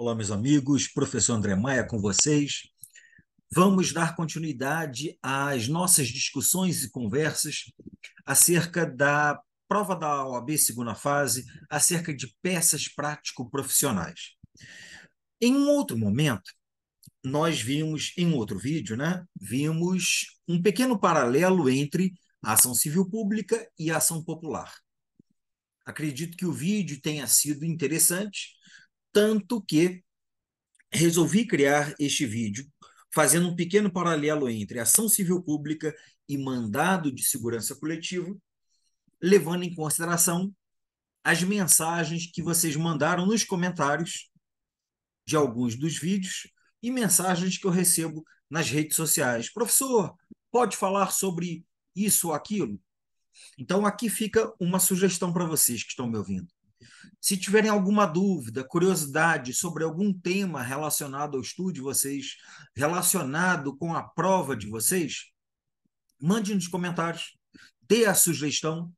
Olá, meus amigos, professor André Maia com vocês. Vamos dar continuidade às nossas discussões e conversas acerca da prova da OAB segunda fase, acerca de peças prático-profissionais. Em um outro momento, nós vimos, em um outro vídeo, né, vimos um pequeno paralelo entre a ação civil pública e a ação popular. Acredito que o vídeo tenha sido interessante, tanto que resolvi criar este vídeo fazendo um pequeno paralelo entre ação civil pública e mandado de segurança coletiva, levando em consideração as mensagens que vocês mandaram nos comentários de alguns dos vídeos e mensagens que eu recebo nas redes sociais. Professor, pode falar sobre isso ou aquilo? Então, aqui fica uma sugestão para vocês que estão me ouvindo. Se tiverem alguma dúvida, curiosidade sobre algum tema relacionado ao estudo de vocês, relacionado com a prova de vocês, mande nos comentários, dê a sugestão.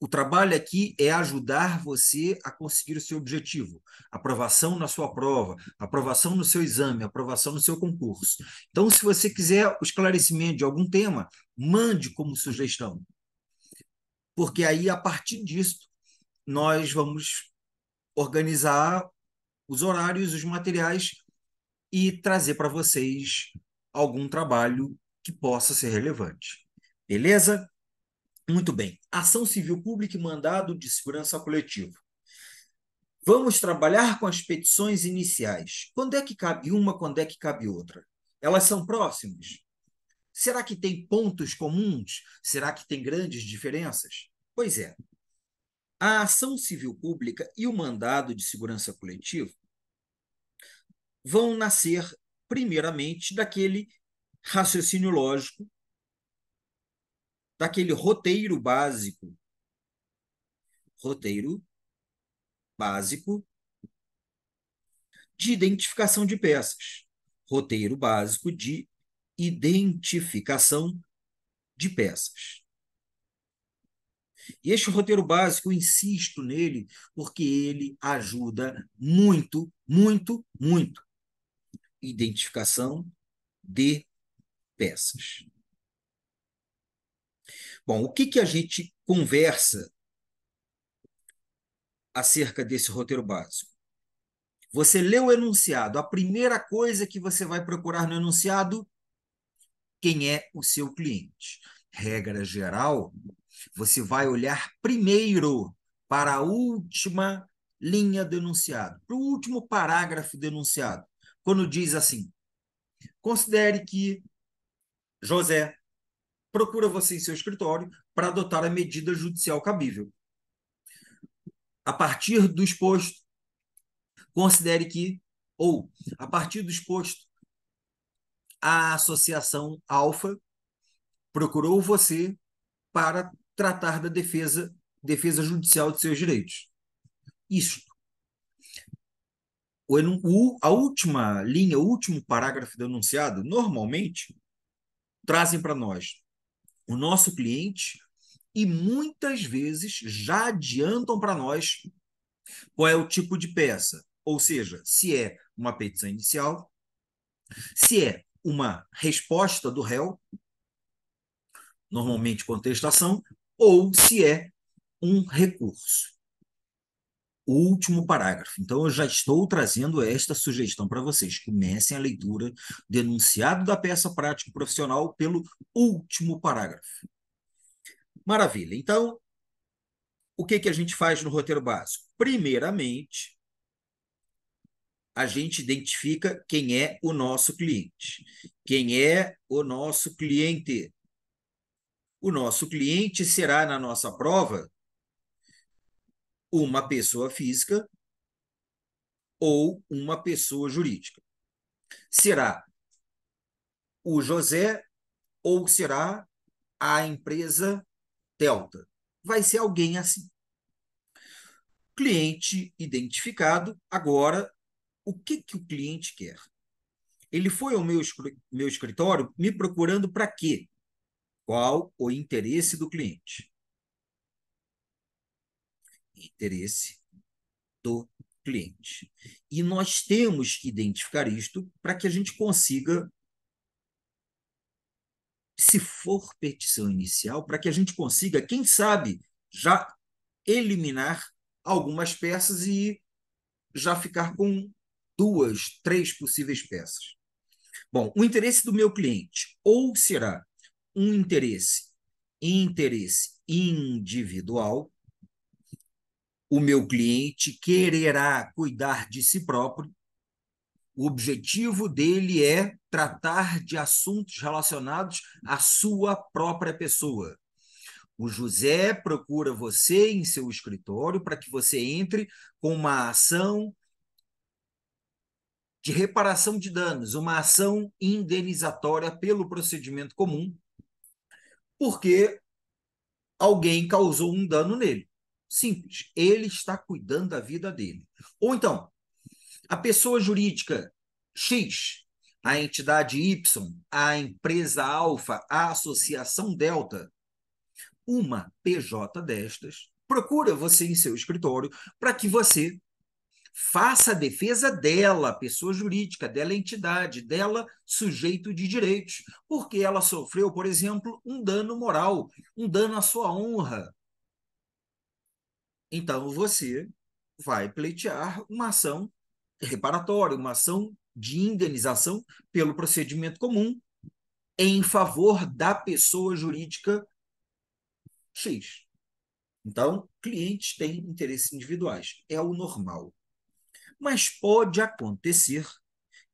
O trabalho aqui é ajudar você a conseguir o seu objetivo. Aprovação na sua prova, aprovação no seu exame, aprovação no seu concurso. Então, se você quiser o esclarecimento de algum tema, mande como sugestão. Porque aí, a partir disso, nós vamos organizar os horários, os materiais e trazer para vocês algum trabalho que possa ser relevante. Beleza? Muito bem. Ação civil pública e mandado de segurança coletiva. Vamos trabalhar com as petições iniciais. Quando é que cabe uma, quando é que cabe outra? Elas são próximas? Será que tem pontos comuns? Será que tem grandes diferenças? Pois é. A ação civil pública e o mandado de segurança coletiva vão nascer, primeiramente, daquele raciocínio lógico, daquele roteiro básico de identificação de peças, roteiro básico de identificação de peças. E este roteiro básico, eu insisto nele, porque ele ajuda muito, muito, muito. Identificação de peças. Bom, o que a gente conversa acerca desse roteiro básico? Você lê o enunciado, a primeira coisa que você vai procurar no enunciado, quem é o seu cliente. Regra geral, você vai olhar primeiro para a última linha do enunciado, para o último parágrafo do enunciado, quando diz assim: considere que José procura você em seu escritório para adotar a medida judicial cabível. A partir do exposto, considere que, ou a partir do exposto, a associação Alfa procurou você para tratar da defesa judicial de seus direitos. Isso. A última linha, o último parágrafo do enunciado, normalmente, trazem para nós o nosso cliente e muitas vezes já adiantam para nós qual é o tipo de peça, ou seja, se é uma petição inicial, se é uma resposta do réu, normalmente contestação, ou se é um recurso. O último parágrafo. Então, eu já estou trazendo esta sugestão para vocês. Comecem a leitura do enunciado da peça prática profissional pelo último parágrafo. Maravilha. Então, o que a gente faz no roteiro básico? Primeiramente, a gente identifica quem é o nosso cliente. Quem é o nosso cliente? O nosso cliente será, na nossa prova, uma pessoa física ou uma pessoa jurídica. Será o José ou será a empresa Delta? Vai ser alguém assim. Cliente identificado. Agora, o que o cliente quer? Ele foi ao meu escritório me procurando para quê? Qual o interesse do cliente? Interesse do cliente. E nós temos que identificar isto para que a gente consiga, se for petição inicial, para que a gente consiga, quem sabe, já eliminar algumas peças e já ficar com duas, três possíveis peças. Bom, o interesse do meu cliente ou será um interesse individual, o meu cliente quererá cuidar de si próprio, o objetivo dele é tratar de assuntos relacionados à sua própria pessoa. O José procura você em seu escritório para que você entre com uma ação de reparação de danos, uma ação indenizatória pelo procedimento comum, porque alguém causou um dano nele. Simples. Ele está cuidando da vida dele. Ou então, a pessoa jurídica X, a entidade Y, a empresa Alfa, a associação Delta, uma PJ destas, procura você em seu escritório para que você faça a defesa dela, pessoa jurídica, dela entidade, dela sujeito de direitos, porque ela sofreu, por exemplo, um dano moral, um dano à sua honra. Então você vai pleitear uma ação reparatória, uma ação de indenização pelo procedimento comum em favor da pessoa jurídica X. Então, clientes têm interesses individuais, é o normal. Mas pode acontecer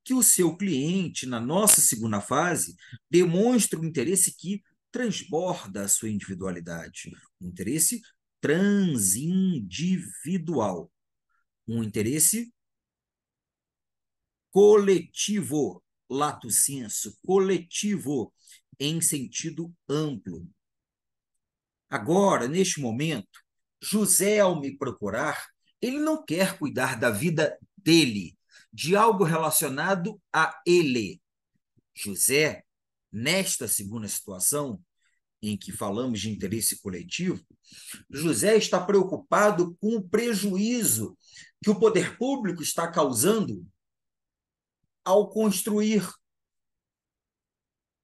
que o seu cliente, na nossa segunda fase, demonstre um interesse que transborda a sua individualidade, um interesse transindividual, um interesse coletivo, lato sensu, coletivo, em sentido amplo. Agora, neste momento, José, ao me procurar, ele não quer cuidar da vida dele, de algo relacionado a ele. José, nesta segunda situação, em que falamos de interesse coletivo, José está preocupado com o prejuízo que o poder público está causando ao construir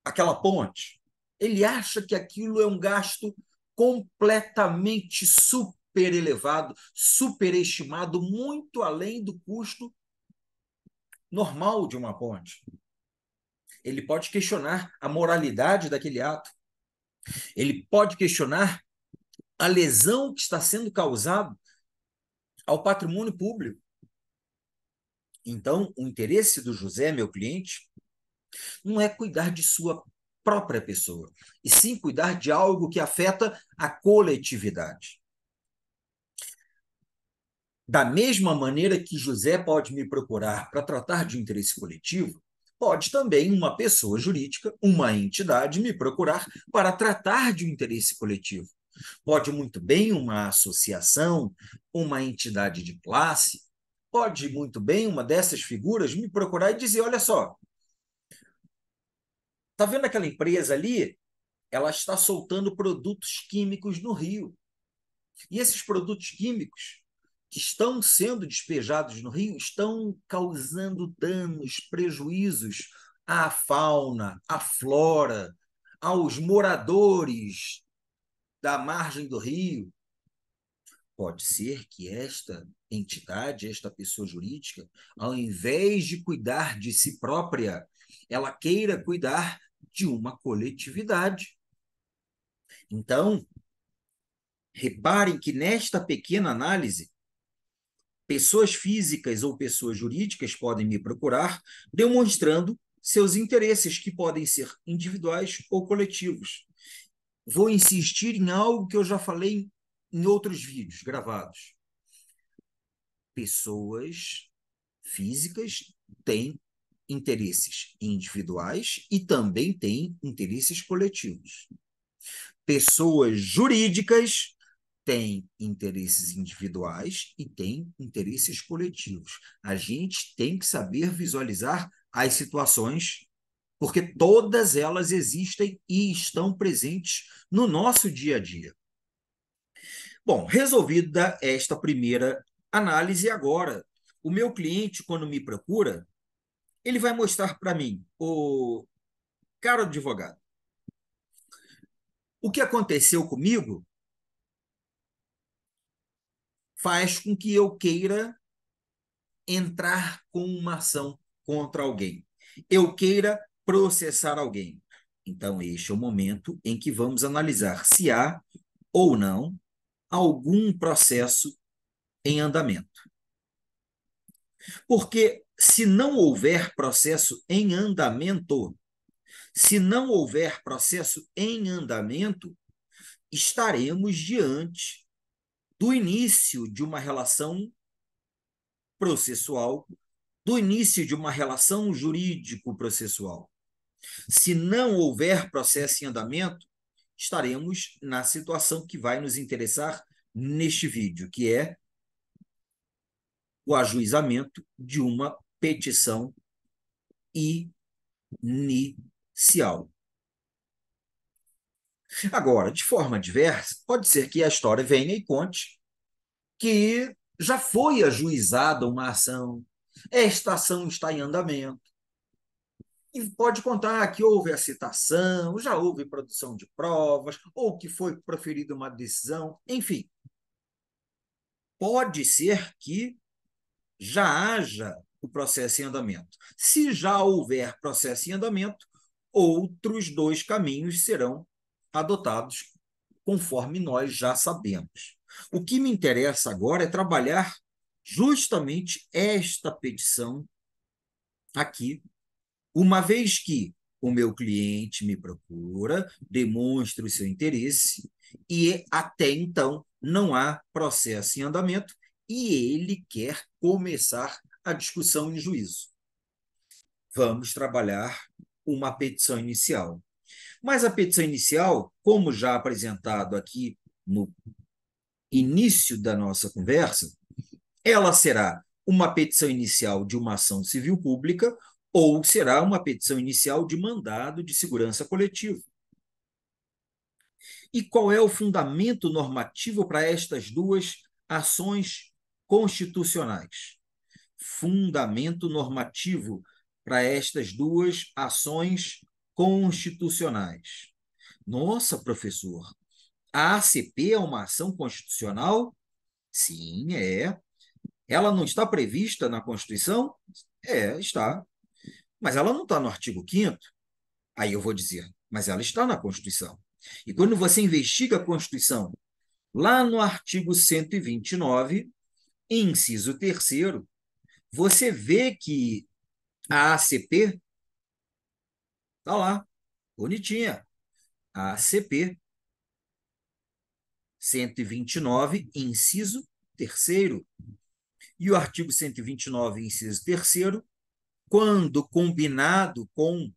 aquela ponte. Ele acha que aquilo é um gasto completamente super elevado, superestimado, muito além do custo normal de uma ponte. Ele pode questionar a moralidade daquele ato. Ele pode questionar a lesão que está sendo causada ao patrimônio público. Então, o interesse do José, meu cliente, não é cuidar de sua própria pessoa, e sim cuidar de algo que afeta a coletividade. Da mesma maneira que José pode me procurar para tratar de um interesse coletivo, pode também uma pessoa jurídica, uma entidade, me procurar para tratar de um interesse coletivo. Pode muito bem uma associação, uma entidade de classe, pode muito bem uma dessas figuras me procurar e dizer: olha só, está vendo aquela empresa ali? Ela está soltando produtos químicos no rio. E esses produtos químicos que estão sendo despejados no rio estão causando danos, prejuízos à fauna, à flora, aos moradores da margem do rio. Pode ser que esta entidade, esta pessoa jurídica, ao invés de cuidar de si própria, ela queira cuidar de uma coletividade. Então, reparem que nesta pequena análise, pessoas físicas ou pessoas jurídicas podem me procurar, demonstrando seus interesses, que podem ser individuais ou coletivos. Vou insistir em algo que eu já falei em outros vídeos gravados. Pessoas físicas têm interesses individuais e também têm interesses coletivos. Pessoas jurídicas têm interesses individuais e têm interesses coletivos. A gente tem que saber visualizar as situações, porque todas elas existem e estão presentes no nosso dia a dia. Bom, resolvida esta primeira análise, agora O meu cliente, quando me procura, ele vai mostrar para mim, o caro advogado, o que aconteceu comigo faz com que eu queira entrar com uma ação contra alguém. Eu queira processar alguém. Então, este é o momento em que vamos analisar se há ou não algum processo em andamento. Porque se não houver processo em andamento, se não houver processo em andamento, estaremos diante do início de uma relação processual, do início de uma relação jurídico-processual. Se não houver processo em andamento, estaremos na situação que vai nos interessar neste vídeo, que é o ajuizamento de uma petição inicial. Agora, de forma diversa, pode ser que a história venha e conte que já foi ajuizada uma ação, esta ação está em andamento, e pode contar que houve a citação, já houve produção de provas, ou que foi proferida uma decisão, enfim. Pode ser que já haja o processo em andamento. Se já houver processo em andamento, outros dois caminhos serão adotados, conforme nós já sabemos. O que me interessa agora é trabalhar justamente esta petição aqui, uma vez que o meu cliente me procura, demonstra o seu interesse e até então não há processo em andamento e ele quer começar a discussão em juízo. Vamos trabalhar uma petição inicial. Mas a petição inicial, como já apresentado aqui no início da nossa conversa, ela será uma petição inicial de uma ação civil pública ou será uma petição inicial de mandado de segurança coletiva. E qual é o fundamento normativo para estas duas ações constitucionais? Fundamento normativo para estas duas ações constitucionais. Nossa, professor, a ACP é uma ação constitucional? Sim, é. Ela não está prevista na Constituição? É, está. Mas ela não está no artigo 5º. Aí eu vou dizer, mas ela está na Constituição. E quando você investiga a Constituição, lá no artigo 129, inciso 3º, você vê que a ACP está lá, bonitinha. A ACP 129, inciso 3º. E o artigo 129, inciso 3º, quando combinado com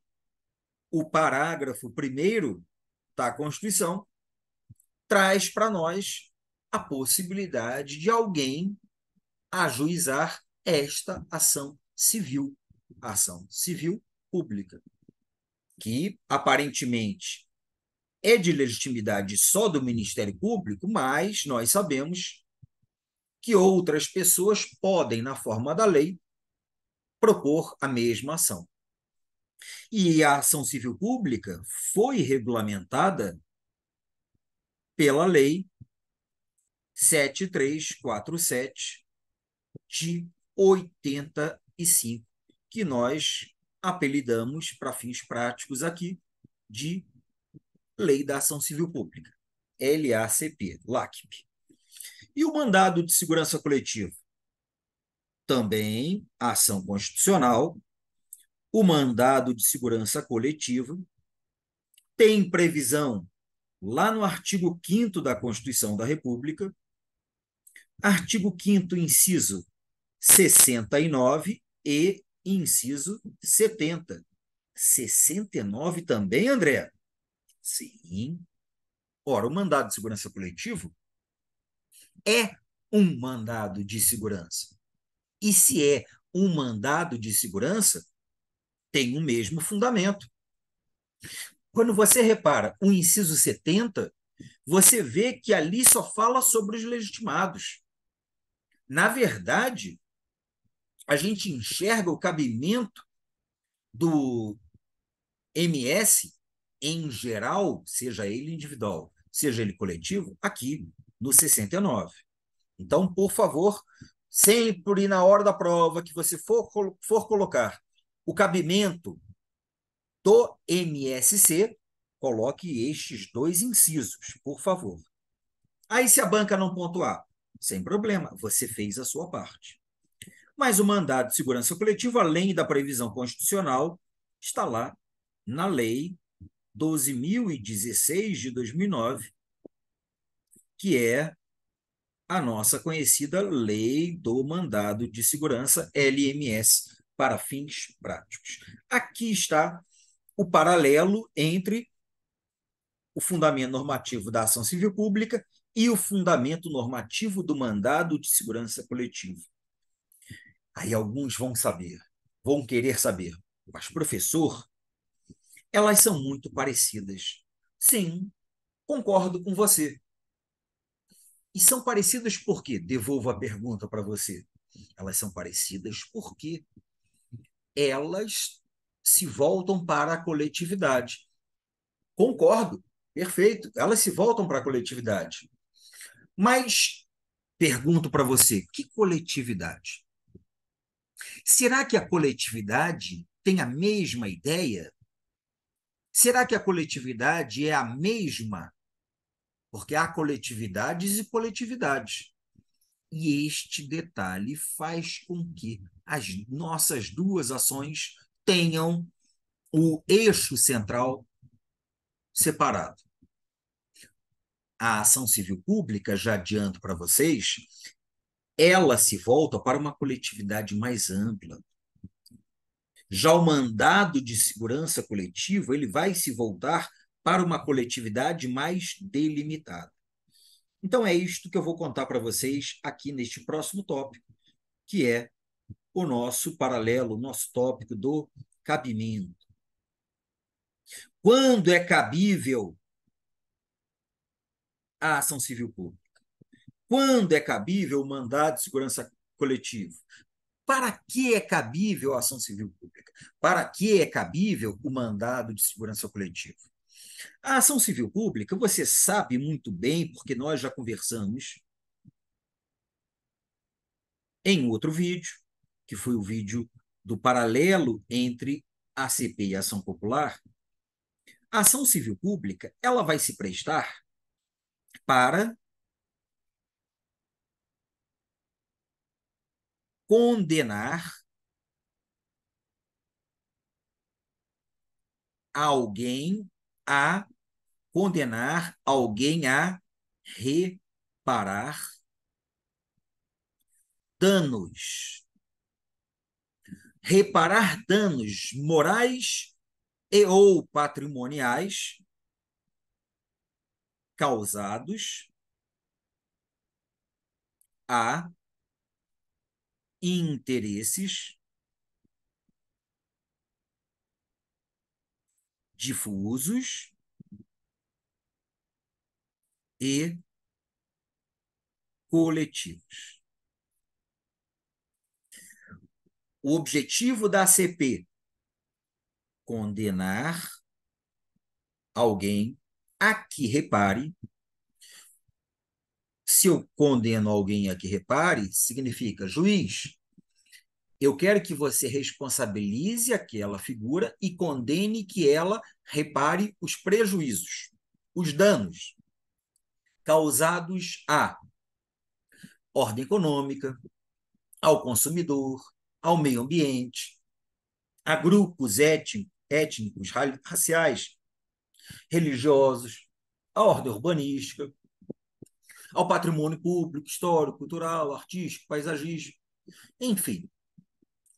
o parágrafo 1º da Constituição, traz para nós a possibilidade de alguém ajuizar esta ação civil pública, que aparentemente é de legitimidade só do Ministério Público, mas nós sabemos que outras pessoas podem, na forma da lei, propor a mesma ação. E a ação civil pública foi regulamentada pela Lei 7347 de 85, que nós apelidamos, para fins práticos aqui, de Lei da Ação Civil Pública, LACP, LACP. E o mandado de segurança coletiva? Também ação constitucional. O mandado de segurança coletiva tem previsão lá no artigo 5º da Constituição da República, artigo 5º, inciso 69 e inciso 70. 69 também, André? Sim. Ora, o mandado de segurança coletivo é um mandado de segurança. E se é um mandado de segurança, tem o mesmo fundamento. Quando você repara o inciso 70, você vê que ali só fala sobre os legitimados. Na verdade, a gente enxerga o cabimento do MS em geral, seja ele individual, seja ele coletivo, aqui no 69. Então, por favor, sempre na hora da prova que você for colocar o cabimento do MSC, coloque estes dois incisos, por favor. Aí, se a banca não pontuar, sem problema, você fez a sua parte. Mas o mandado de segurança coletiva, além da previsão constitucional, está lá na Lei 12.016 de 2009, que é a nossa conhecida Lei do Mandado de Segurança, LMS, para fins práticos. Aqui está o paralelo entre o fundamento normativo da ação civil pública e o fundamento normativo do mandado de segurança coletiva. Aí alguns vão querer saber, mas professor, elas são muito parecidas. Sim, concordo com você. E são parecidas por quê? Devolvo a pergunta para você. Elas são parecidas porque elas se voltam para a coletividade. Concordo, perfeito. Elas se voltam para a coletividade. Mas pergunto para você, que coletividade? Será que a coletividade tem a mesma ideia? Será que a coletividade é a mesma? Porque há coletividades e coletividades. E este detalhe faz com que as nossas duas ações tenham o eixo central separado. A ação civil pública, já adianto para vocês, ela se volta para uma coletividade mais ampla. Já o mandado de segurança coletiva, ele vai se voltar para uma coletividade mais delimitada. Então é isto que eu vou contar para vocês aqui neste próximo tópico, que é o nosso paralelo, o nosso tópico do cabimento. Quando é cabível a ação civil pública? Quando é cabível o mandado de segurança coletivo? Para que é cabível a ação civil pública? Para que é cabível o mandado de segurança coletivo? A ação civil pública, você sabe muito bem, porque nós já conversamos em outro vídeo, que foi o vídeo do paralelo entre a ACP e a ação popular. A ação civil pública, ela vai se prestar para condenar alguém a condenar alguém a reparar danos. Reparar danos morais e ou patrimoniais causados a interesses difusos e coletivos. O objetivo da ACP: condenar alguém a que repare. Se eu condeno alguém a que repare, significa, juiz, eu quero que você responsabilize aquela figura e condene que ela repare os prejuízos, os danos causados à ordem econômica, ao consumidor, ao meio ambiente, a grupos étnicos, raciais, religiosos, à ordem urbanística, ao patrimônio público, histórico, cultural, artístico, paisagístico, enfim,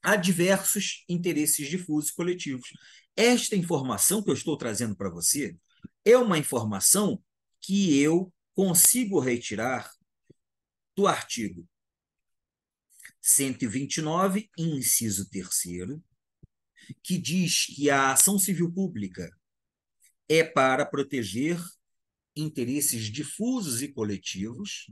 há diversos interesses difusos coletivos. Esta informação que eu estou trazendo para você é uma informação que eu consigo retirar do artigo 129, inciso 3º, que diz que a ação civil pública é para proteger interesses difusos e coletivos,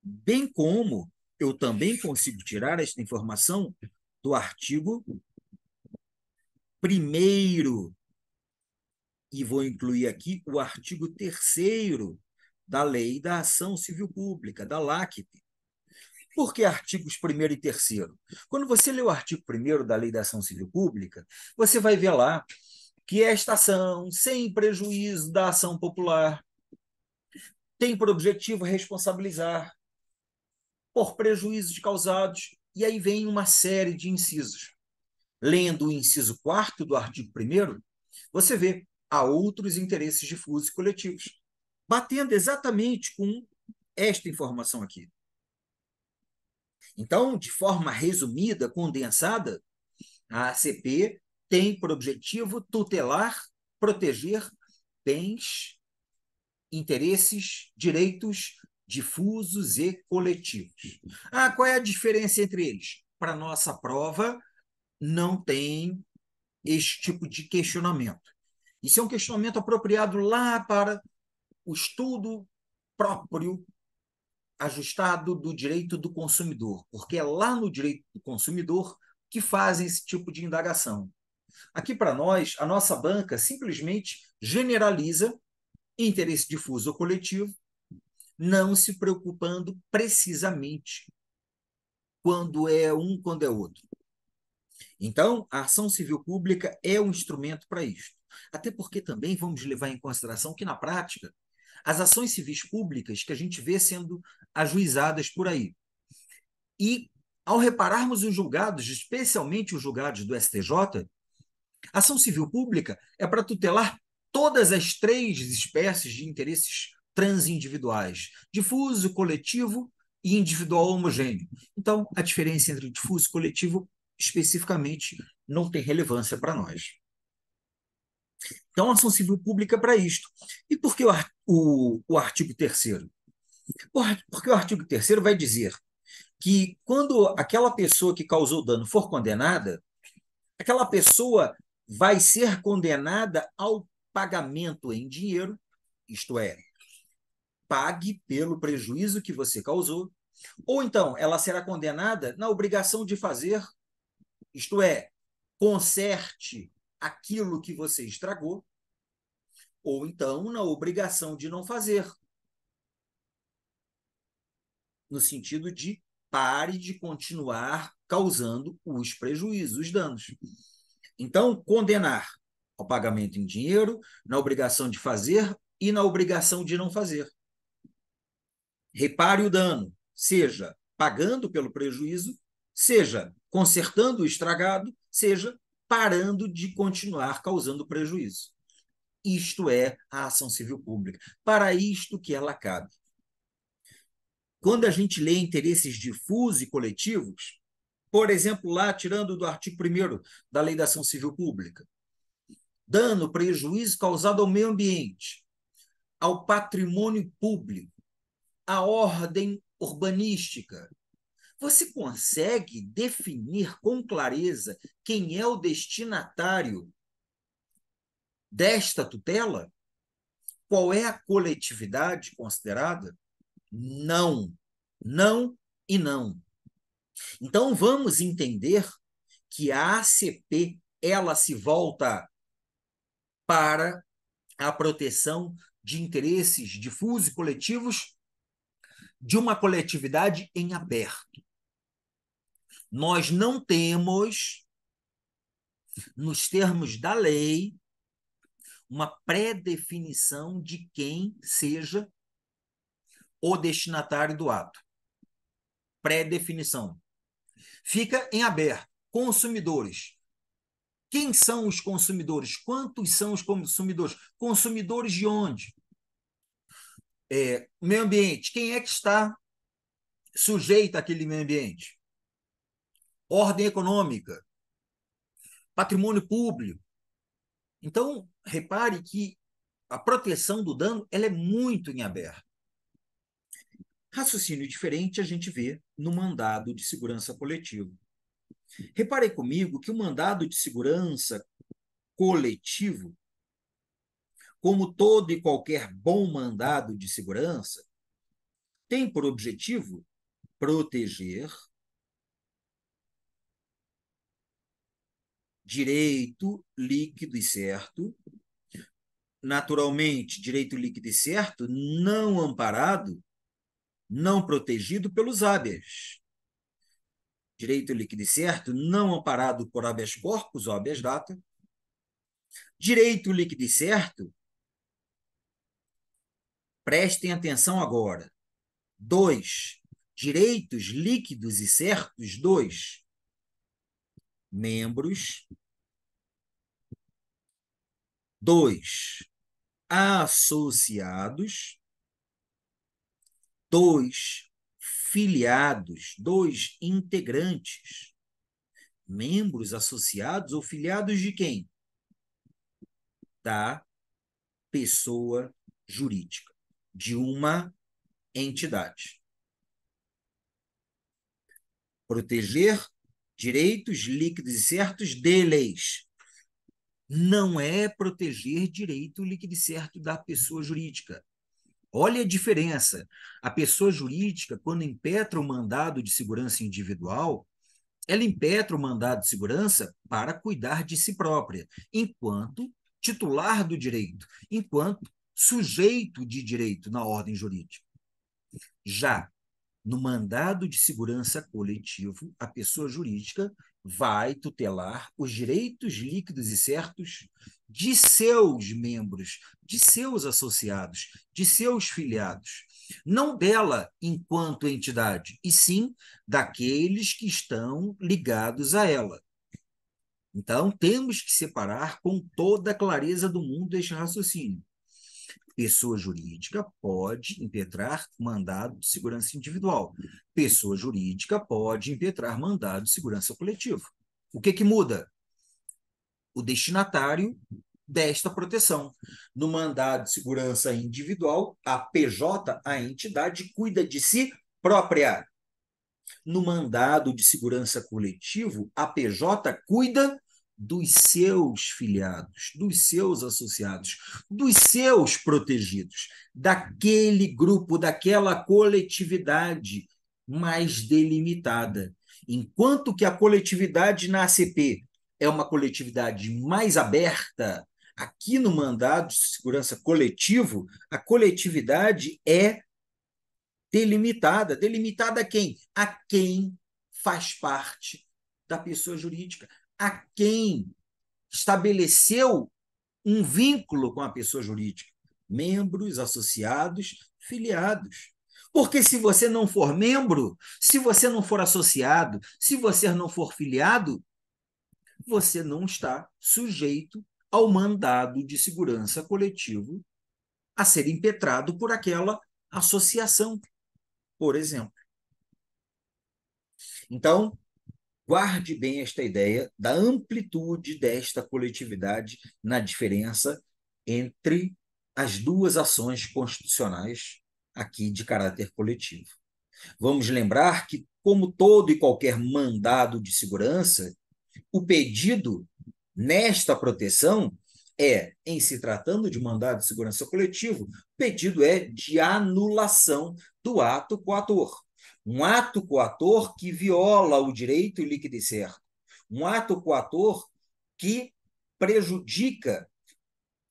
bem como eu também consigo tirar esta informação do artigo 1º, e vou incluir aqui o artigo 3º da Lei da Ação Civil Pública, da LACP. Por que artigos 1º e 3º? Quando você lê o artigo 1º da Lei da Ação Civil Pública, você vai ver lá que esta ação, sem prejuízo da ação popular, tem por objetivo responsabilizar por prejuízos causados, e aí vem uma série de incisos. Lendo o inciso 4º do artigo 1º, você vê há outros interesses difusos e coletivos, batendo exatamente com esta informação aqui. Então, de forma resumida, condensada, a ACP tem por objetivo tutelar, proteger bens, interesses, direitos difusos e coletivos. Qual é a diferença entre eles? Para nossa prova, não tem este tipo de questionamento. Isso é um questionamento apropriado lá para o estudo próprio, ajustado do direito do consumidor, porque é lá no direito do consumidor que fazem esse tipo de indagação. Aqui, para nós, a nossa banca simplesmente generaliza interesse difuso ou coletivo, não se preocupando precisamente quando é um, quando é outro. Então, a ação civil pública é um instrumento para isso. Até porque também vamos levar em consideração que, na prática, as ações civis públicas que a gente vê sendo ajuizadas por aí. E, ao repararmos os julgados, especialmente os julgados do STJ, a ação civil pública é para tutelar todas as 3 espécies de interesses transindividuais: difuso, coletivo e individual homogêneo. Então, a diferença entre difuso e coletivo, especificamente, não tem relevância para nós. Então, a ação civil pública é para isto. E por que o artigo 3º? Porque o artigo 3º vai dizer que quando aquela pessoa que causou dano for condenada, aquela pessoa vai ser condenada ao pagamento em dinheiro, isto é, pague pelo prejuízo que você causou, ou então ela será condenada na obrigação de fazer, isto é, conserte aquilo que você estragou, ou então na obrigação de não fazer, no sentido de pare de continuar causando os prejuízos, os danos. Então, condenar ao pagamento em dinheiro, na obrigação de fazer e na obrigação de não fazer. Repare o dano, seja pagando pelo prejuízo, seja consertando o estragado, seja parando de continuar causando prejuízo. Isto é a ação civil pública. Para isto que ela cabe. Quando a gente lê interesses difusos e coletivos, por exemplo, lá, tirando do artigo 1º da Lei da Ação Civil Pública, dano, prejuízo causado ao meio ambiente, ao patrimônio público, à ordem urbanística. Você consegue definir com clareza quem é o destinatário desta tutela? Qual é a coletividade considerada? Não. Não e não. Então, vamos entender que a ACP ela se volta para a proteção de interesses difusos e coletivos de uma coletividade em aberto. Nós não temos, nos termos da lei, uma pré-definição de quem seja o destinatário do ato. Pré-definição. Fica em aberto. Consumidores. Quem são os consumidores? Quantos são os consumidores? Consumidores de onde? Meio ambiente. Quem é que está sujeito àquele meio ambiente? Ordem econômica. Patrimônio público. Então, repare que a proteção do dano ela é muito em aberto. Raciocínio diferente a gente vê no mandado de segurança coletivo. Reparem comigo que o mandado de segurança coletivo, como todo e qualquer bom mandado de segurança, tem por objetivo proteger direito líquido e certo, naturalmente, direito líquido e certo, não amparado, não protegido pelos habeas. Direito líquido e certo, não amparado por habeas corpus ou habeas data. Direito líquido e certo, prestem atenção agora. 2. Direitos líquidos e certos. 2. Membros. 2. Associados. 2. Filiados. 2. Integrantes. Membros associados ou filiados de quem? Da pessoa jurídica, de uma entidade. Proteger direitos líquidos e certos de leis. Não é proteger direito líquido e certo da pessoa jurídica. Olha a diferença. A pessoa jurídica, quando impetra o mandado de segurança individual, ela impetra o mandado de segurança para cuidar de si própria, enquanto titular do direito, enquanto sujeito de direito na ordem jurídica. Já no mandado de segurança coletivo, a pessoa jurídica vai tutelar os direitos líquidos e certos de seus membros, de seus associados, de seus filiados. Não dela enquanto entidade, e sim daqueles que estão ligados a ela. Então, temos que separar com toda a clareza do mundo este raciocínio. Pessoa jurídica pode impetrar mandado de segurança individual. Pessoa jurídica pode impetrar mandado de segurança coletivo. O que muda? O destinatário desta proteção. No mandado de segurança individual, a PJ, a entidade, cuida de si própria. No mandado de segurança coletivo, a PJ cuida dos seus filiados, dos seus associados, dos seus protegidos, daquele grupo, daquela coletividade mais delimitada. Enquanto que a coletividade na ACP é uma coletividade mais aberta, aqui no mandado de segurança coletivo, a coletividade é delimitada. Delimitada a quem? A quem faz parte da pessoa jurídica, a quem estabeleceu um vínculo com a pessoa jurídica, membros, associados, filiados. Porque se você não for membro, se você não for associado, se você não for filiado, você não está sujeito ao mandado de segurança coletivo a ser impetrado por aquela associação, por exemplo. Então, guarde bem esta ideia da amplitude desta coletividade na diferença entre as duas ações constitucionais aqui de caráter coletivo. Vamos lembrar que, como todo e qualquer mandado de segurança, o pedido nesta proteção é, em se tratando de mandado de segurança coletivo, o pedido é de anulação do ato coator. Um ato coator que viola o direito líquido e certo. Um ato coator que prejudica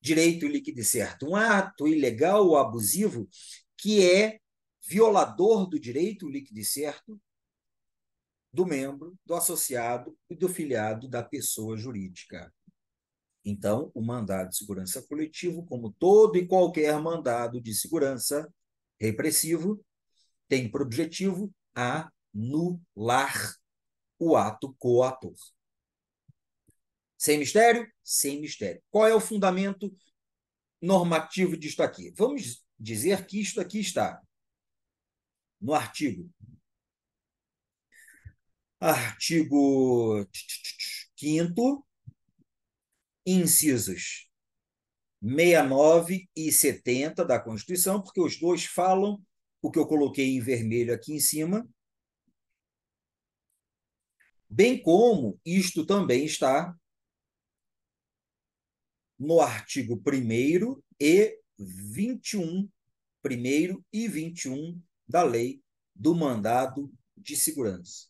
direito líquido e certo. Um ato ilegal ou abusivo que é violador do direito líquido e certo do membro, do associado e do filiado da pessoa jurídica. Então, o mandado de segurança coletivo, como todo e qualquer mandado de segurança repressivo, tem por objetivo anular o ato coator. Sem mistério? Sem mistério. Qual é o fundamento normativo disto aqui? Vamos dizer que isto aqui está no artigo 5º, incisos 69 e 70 da Constituição, porque os dois falam o que eu coloquei em vermelho aqui em cima, bem como isto também está no artigo 1º e 21, 1º e 21 da Lei do mandado de segurança.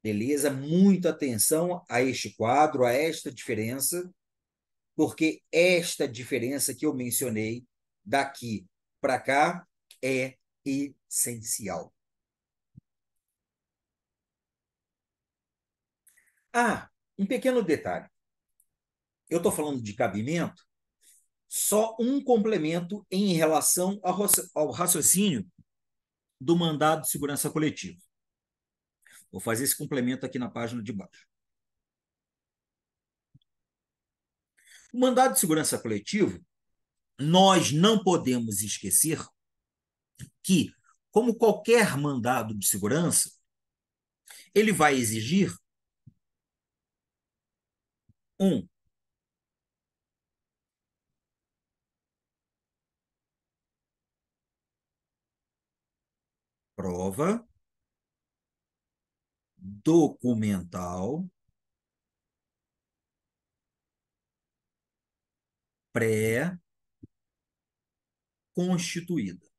Beleza? Muita atenção a este quadro, a esta diferença, porque esta diferença que eu mencionei daqui para cá é essencial. Ah, um pequeno detalhe. Eu estou falando de cabimento, só um complemento em relação ao raciocínio do mandado de segurança coletiva. Vou fazer esse complemento aqui na página de baixo. O mandado de segurança coletivo, nós não podemos esquecer que, como qualquer mandado de segurança, ele vai exigir um prova documental pré-constituída.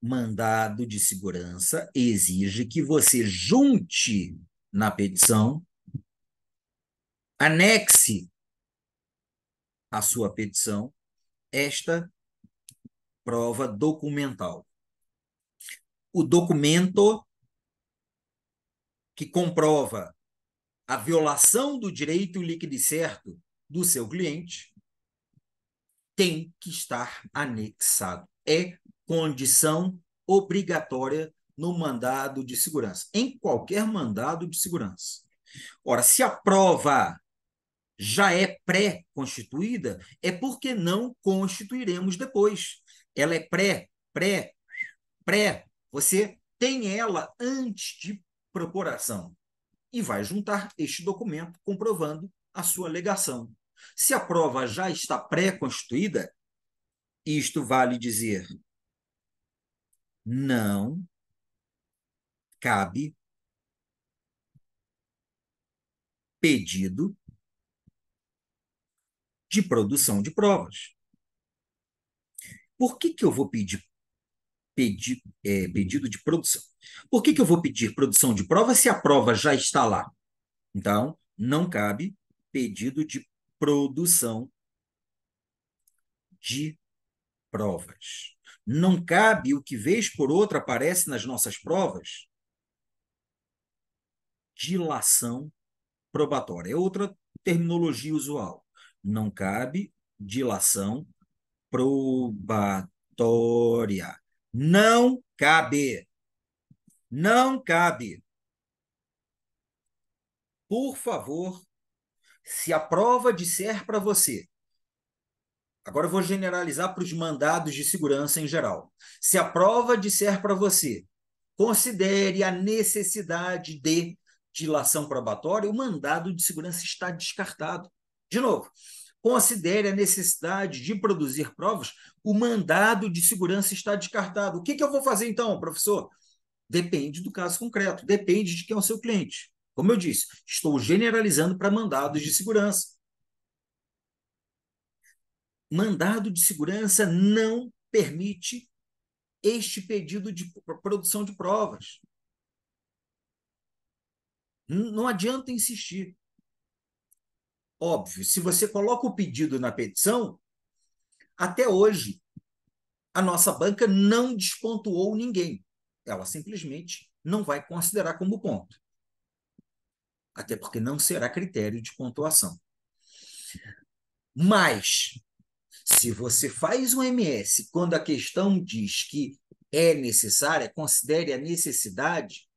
Mandado de segurança exige que você junte na petição, anexe à sua petição esta prova documental. O documento que comprova a violação do direito líquido e certo do seu cliente tem que estar anexado. É condição obrigatória no mandado de segurança, em qualquer mandado de segurança. Ora, se a prova já é pré-constituída, é porque não constituiremos depois. Ela é pré. Você tem ela antes de procuração e vai juntar este documento comprovando a sua alegação. Se a prova já está pré-constituída, isto vale dizer, não cabe pedido de produção de provas. Por que eu vou pedido de produção? Por que eu vou pedir produção de prova se a prova já está lá? Então, não cabe pedido de produção de provas. Não cabe o que vez por outra aparece nas nossas provas, dilação probatória. É outra terminologia usual. Não cabe dilação probatória. Não cabe. Não cabe. Por favor, se a prova disser para você, agora eu vou generalizar para os mandados de segurança em geral. Se a prova disser para você, considere a necessidade de dilação probatória, o mandado de segurança está descartado. De novo, considere a necessidade de produzir provas, o mandado de segurança está descartado. O que eu vou fazer então, professor? Depende do caso concreto, depende de quem é o seu cliente. Como eu disse, estou generalizando para mandados de segurança. Mandado de segurança não permite este pedido de produção de provas. Não adianta insistir. Óbvio, se você coloca o pedido na petição, até hoje, a nossa banca não despontuou ninguém. Ela simplesmente não vai considerar como ponto. Até porque não será critério de pontuação. Mas, se você faz um MS quando a questão diz que é necessária, considere a necessidade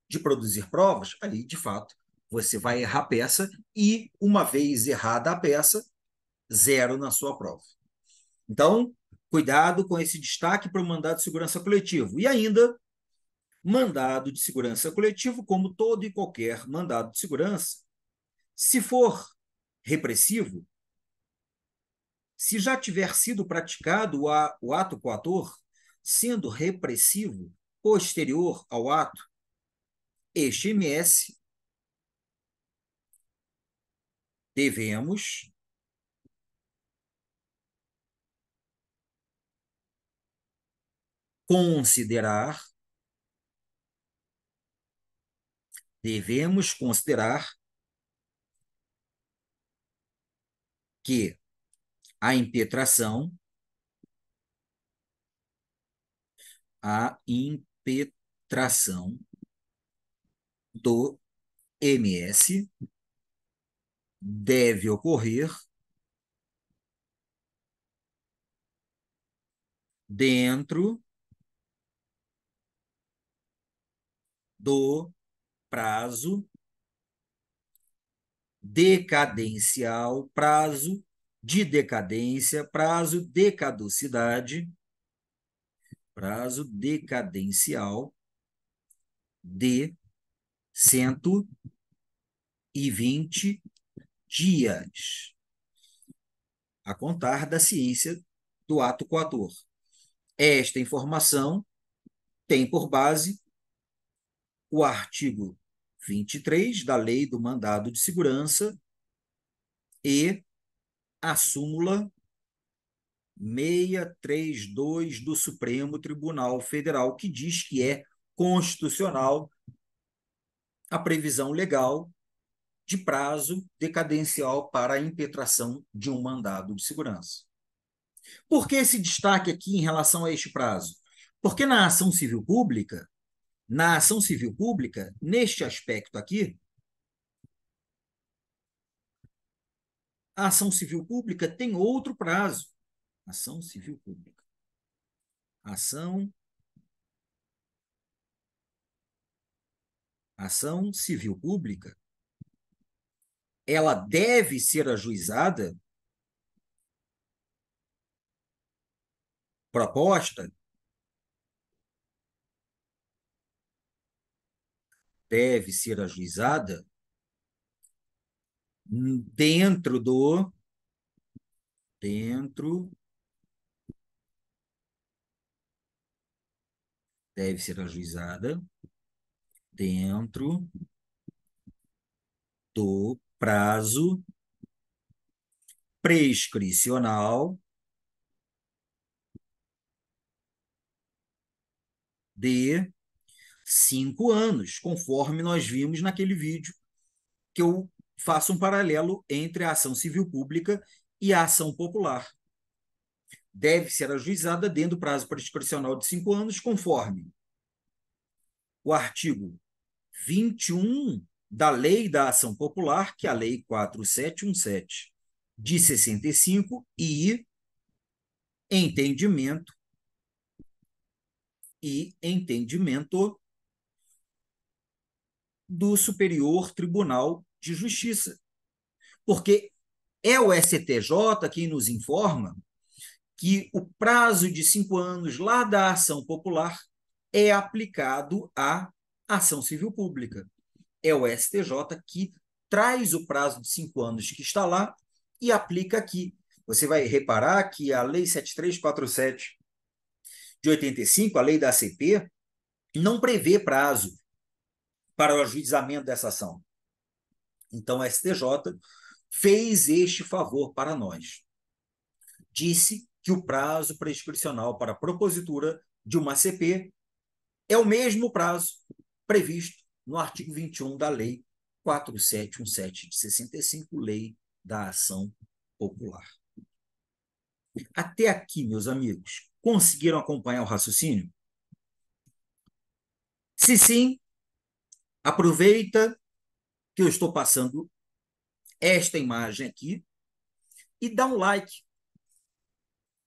de produzir provas, ali, de fato, você vai errar a peça e, uma vez errada a peça, zero na sua prova. Então, cuidado com esse destaque para o mandado de segurança coletivo. E ainda, mandado de segurança coletivo, como todo e qualquer mandado de segurança, se for repressivo, se já tiver sido praticado o ato coator, sendo repressivo posterior ao ato, este MS devemos considerar, devemos considerar que a impetração do MS deve ocorrer dentro do prazo decadencial, prazo de decadência, prazo de caducidade, prazo decadencial de 120 dias, a contar da ciência do ato coator. Esta informação tem por base o artigo 23 da Lei do Mandado de Segurança e a súmula 632 do Supremo Tribunal Federal, que diz que é constitucional a previsão legal de prazo decadencial para a impetração de um mandado de segurança. Por que esse destaque aqui em relação a este prazo? Porque na ação civil pública, neste aspecto aqui, a ação civil pública tem outro prazo. Ação civil pública. Ação civil pública, ela deve ser ajuizada, proposta, deve ser ajuizada dentro deve ser ajuizada dentro do prazo prescricional de 5 anos, conforme nós vimos naquele vídeo que eu faço um paralelo entre a ação civil pública e a ação popular. Deve ser ajuizada dentro do prazo prescricional de 5 anos, conforme o artigo 21 da Lei da Ação Popular, que é a Lei 4717 de 65, e entendimento do Superior Tribunal de Justiça. Porque é o STJ quem nos informa que o prazo de 5 anos lá da ação popular é aplicado à ação civil pública. É o STJ que traz o prazo de 5 anos que está lá e aplica aqui. Você vai reparar que a Lei 7347 de 85, a lei da ACP, não prevê prazo para o ajuizamento dessa ação. Então, o STJ fez este favor para nós. Disse que o prazo prescricional para a propositura de uma ACP é o mesmo prazo previsto no artigo 21 da Lei 4717 de 65, Lei da Ação Popular. Até aqui, meus amigos, conseguiram acompanhar o raciocínio? Se sim, aproveita que eu estou passando esta imagem aqui e dá um like,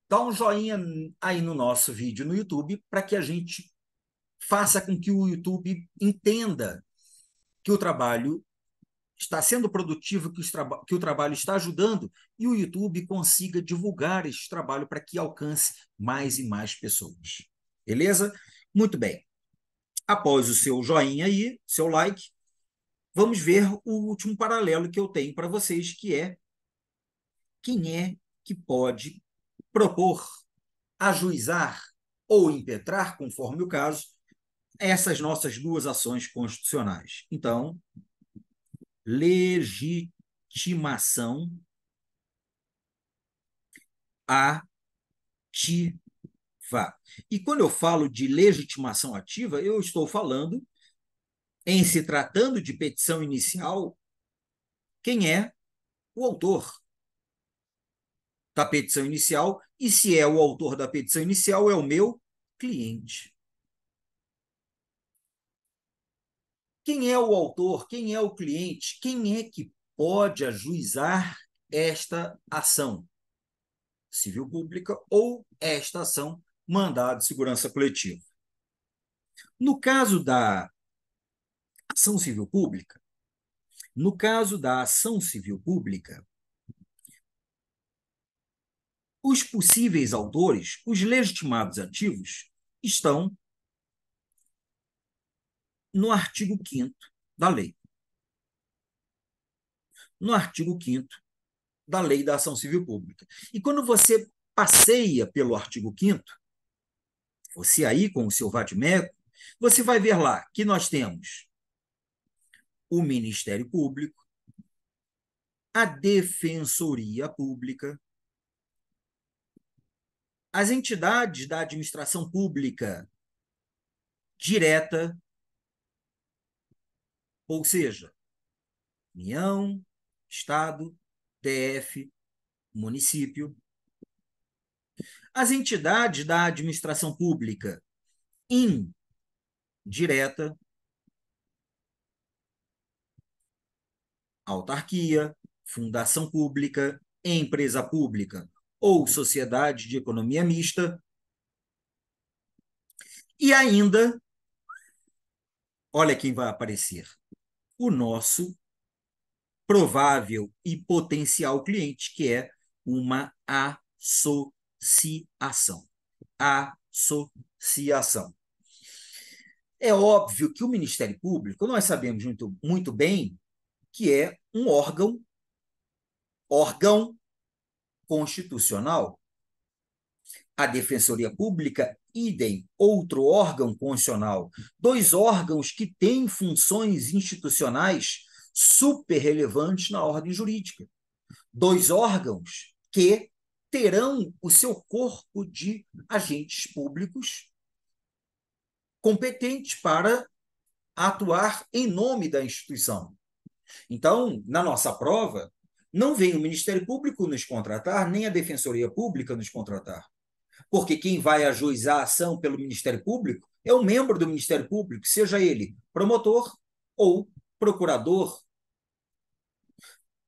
dá um joinha aí no nosso vídeo no YouTube para que a gente faça com que o YouTube entenda que o trabalho está sendo produtivo, que o trabalho está ajudando e o YouTube consiga divulgar este trabalho para que alcance mais e mais pessoas. Beleza? Muito bem. Após o seu joinha aí, seu like, vamos ver o último paralelo que eu tenho para vocês, que é quem é que pode propor, ajuizar ou impetrar, conforme o caso, essas nossas duas ações constitucionais. Então, legitimação Vá. E quando eu falo de legitimação ativa, eu estou falando, em se tratando de petição inicial, quem é o autor da petição inicial, e se é o autor da petição inicial, é o meu cliente. Quem é o autor? Quem é o cliente? Quem é que pode ajuizar esta ação civil pública ou esta ação mandado de segurança coletiva? No caso da ação civil pública, no caso da ação civil pública, os possíveis autores, os legitimados ativos, estão no artigo 5º da lei. No artigo 5º da lei da ação civil pública. E quando você passeia pelo artigo 5º, você aí com o seu vade-mecum, você vai ver lá que nós temos o Ministério Público, a Defensoria Pública, as entidades da administração pública direta, ou seja, União, Estado, DF, município, as entidades da administração pública indireta, autarquia, fundação pública, empresa pública ou sociedade de economia mista. E ainda, olha quem vai aparecer, o nosso provável e potencial cliente, que é uma associação. Associação. É óbvio que o Ministério Público, nós sabemos muito bem que é um órgão constitucional. A Defensoria Pública, idem, outro órgão constitucional. Dois órgãos que têm funções institucionais super relevantes na ordem jurídica. Dois órgãos que terão o seu corpo de agentes públicos competentes para atuar em nome da instituição. Então, na nossa prova, não vem o Ministério Público nos contratar, nem a Defensoria Pública nos contratar. Porque quem vai ajuizar a ação pelo Ministério Público é um membro do Ministério Público, seja ele promotor ou procurador.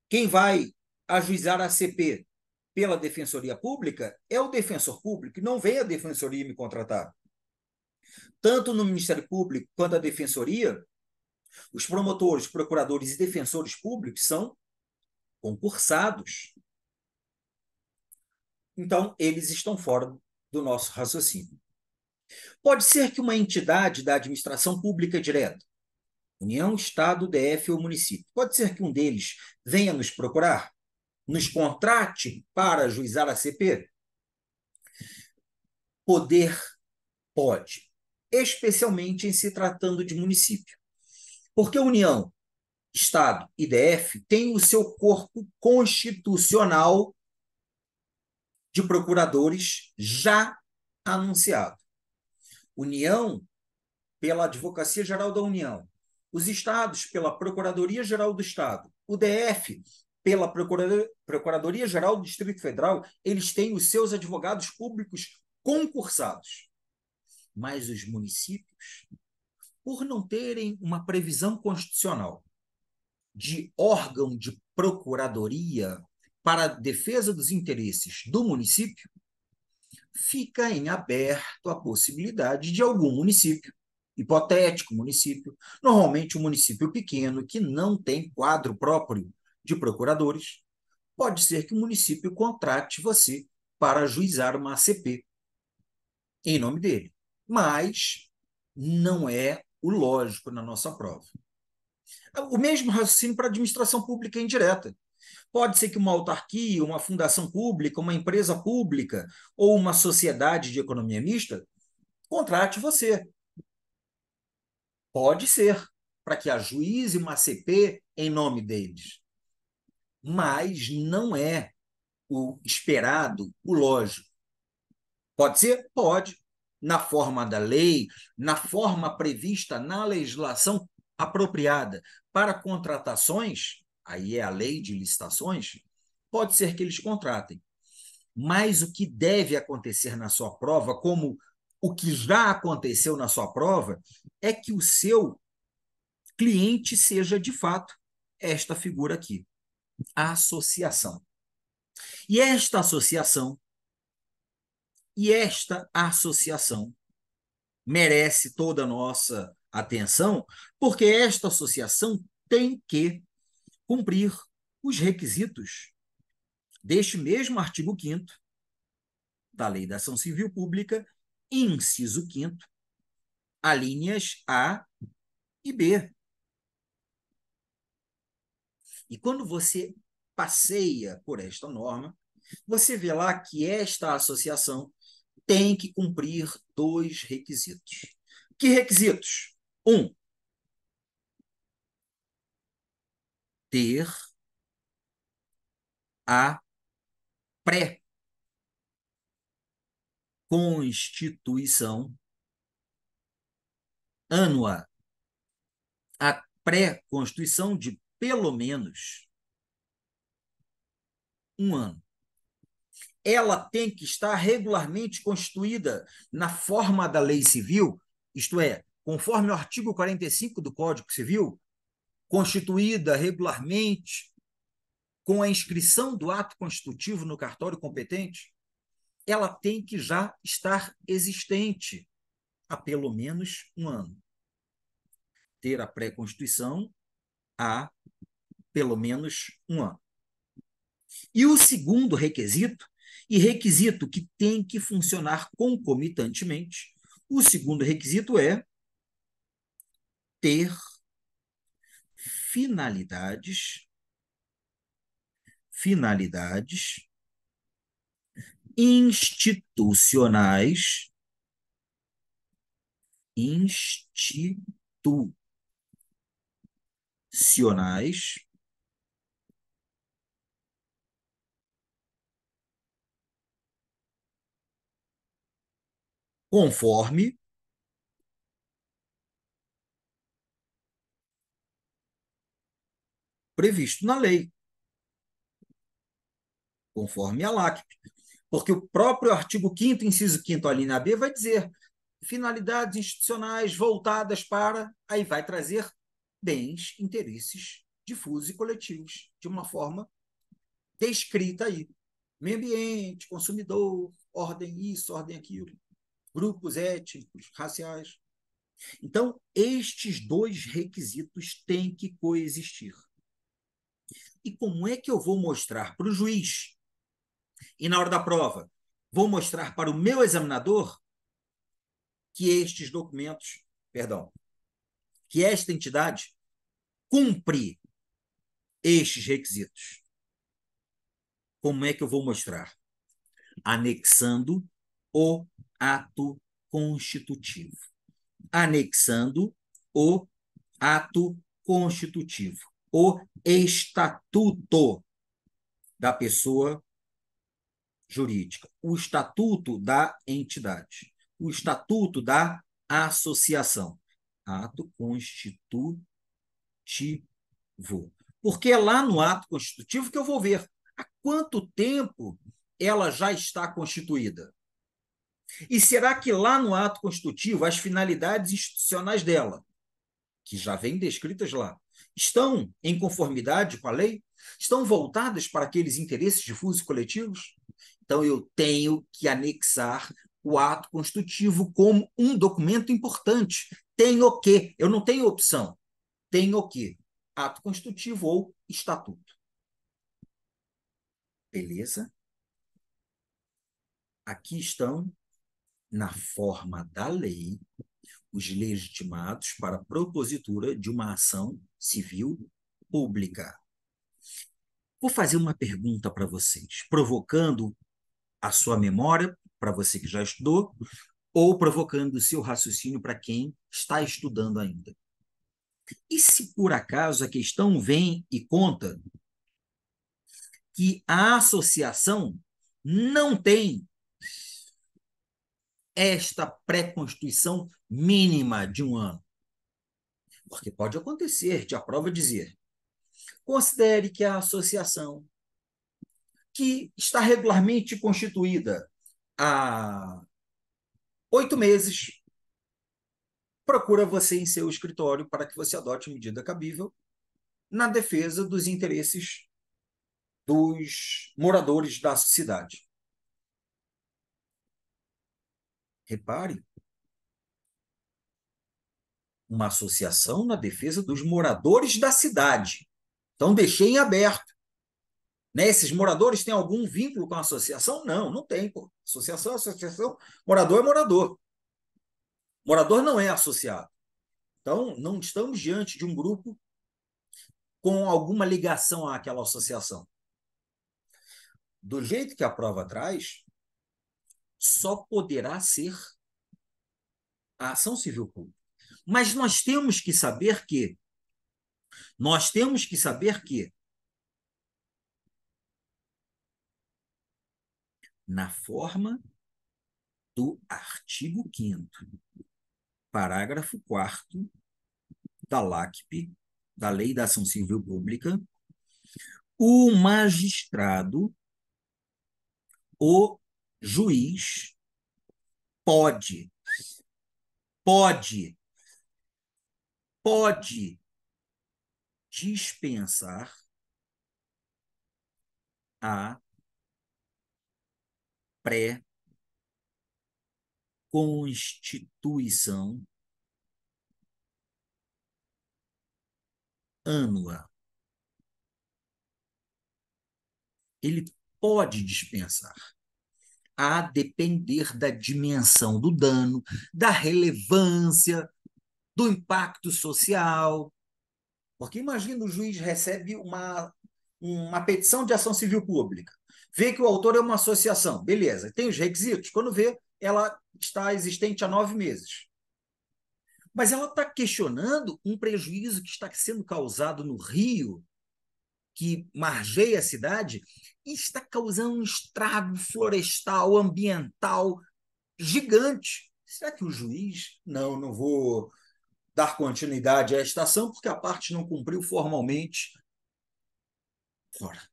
Quem vai ajuizar a CP pela Defensoria Pública é o defensor público, não vem a Defensoria me contratar. Tanto no Ministério Público quanto a Defensoria, os promotores, procuradores e defensores públicos são concursados. Então, eles estão fora do nosso raciocínio. Pode ser que uma entidade da administração pública direta, União, Estado, DF ou município, pode ser que um deles venha nos procurar, nos contrate para ajuizar a CP? Poder pode, especialmente em se tratando de município. Porque a União, Estado e DF têm o seu corpo constitucional de procuradores já anunciado. União, pela Advocacia Geral da União. Os estados, pela Procuradoria-Geral do Estado. O DF, pela Procuradoria-Geral do Distrito Federal, eles têm os seus advogados públicos concursados. Mas os municípios, por não terem uma previsão constitucional de órgão de procuradoria para a defesa dos interesses do município, fica em aberto a possibilidade de algum município, hipotético município, normalmente um município pequeno que não tem quadro próprio de procuradores, pode ser que o município contrate você para ajuizar uma ACP em nome dele. Mas não é o lógico na nossa prova. O mesmo raciocínio para a administração pública indireta. Pode ser que uma autarquia, uma fundação pública, uma empresa pública ou uma sociedade de economia mista contrate você. Pode ser, para que ajuize uma CP em nome deles. Mas não é o esperado, o lógico. Pode ser? Pode. Na forma da lei, na forma prevista na legislação apropriada para contratações, aí é a lei de licitações, pode ser que eles contratem. Mas o que deve acontecer na sua prova, como o que já aconteceu na sua prova, é que o seu cliente seja, de fato, esta figura aqui, a associação. E esta associação merece toda a nossa atenção, porque esta associação tem que cumprir os requisitos deste mesmo artigo 5º da Lei da Ação Civil Pública, inciso 5º, alíneas A e B. E quando você passeia por esta norma, você vê lá que esta associação tem que cumprir 2 requisitos. Que requisitos? 1, ter a pré-constituição ânua, a pré-constituição de pelo menos 1 ano. Ela tem que estar regularmente constituída na forma da lei civil, isto é, conforme o artigo 45 do Código Civil, constituída regularmente com a inscrição do ato constitutivo no cartório competente, ela tem que já estar existente há pelo menos 1 ano. Ter a pré-constituição há pelo menos 1 ano. E o segundo requisito, e requisito que tem que funcionar concomitantemente, o segundo requisito é ter finalidades institucionais conforme previsto na lei, conforme a LACP. Porque o próprio artigo 5º, inciso 5º, a linha B, vai dizer finalidades institucionais voltadas para, aí vai trazer bens, interesses difusos e coletivos, de uma forma descrita aí. Meio ambiente, consumidor, ordem isso, ordem aquilo, grupos étnicos, raciais. Então, estes 2 requisitos têm que coexistir. E como é que eu vou mostrar para o juiz? E na hora da prova, vou mostrar para o meu examinador que estes documentos, que esta entidade cumpre estes requisitos. Como é que eu vou mostrar? Anexando o ato constitutivo. Anexando o ato constitutivo. O estatuto da pessoa jurídica. O estatuto da entidade. O estatuto da associação. Ato constitutivo. Porque é lá no ato constitutivo que eu vou ver há quanto tempo ela já está constituída. E será que lá no ato constitutivo as finalidades institucionais dela, que já vêm descritas lá, estão em conformidade com a lei? Estão voltadas para aqueles interesses difusos e coletivos? Então, eu tenho que anexar o ato constitutivo como um documento importante. Tenho que, eu não tenho opção, tenho que, ato constitutivo ou estatuto. Beleza? Aqui estão, na forma da lei, os legitimados para a propositura de uma ação civil pública. Vou fazer uma pergunta para vocês, provocando a sua memória, para você que já estudou, ou provocando o seu raciocínio para quem está estudando ainda. E se por acaso a questão vem e conta que a associação não tem esta pré-constituição mínima de um ano? Porque pode acontecer de a prova dizer: considere que a associação que está regularmente constituída há 8 meses procura você em seu escritório para que você adote medida cabível na defesa dos interesses dos moradores da cidade. Repare, uma associação na defesa dos moradores da cidade. Então, deixei em aberto. Né? Esses moradores têm algum vínculo com a associação? Não, não tem. Pô. Associação é associação, morador é morador. Morador não é associado. Então, não estamos diante de um grupo com alguma ligação àquela associação. Do jeito que a prova traz, só poderá ser a ação civil pública. Mas nós temos que saber que na forma do artigo 5º, parágrafo 4º da LACP, da Lei da Ação Civil Pública, o magistrado, o juiz, pode, pode, pode dispensar a pré-constituição ânua. Ele pode dispensar, a depender da dimensão do dano, da relevância, do impacto social. Porque imagina, o juiz recebe uma petição de ação civil pública, vê que o autor é uma associação, beleza, tem os requisitos, quando vê, ela está existente há 9 meses. Mas ela está questionando um prejuízo que está sendo causado no rio, que margeia a cidade, e está causando um estrago florestal, ambiental gigante. Será que o juiz, não vou dar continuidade à estação porque a parte não cumpriu formalmente? Ora,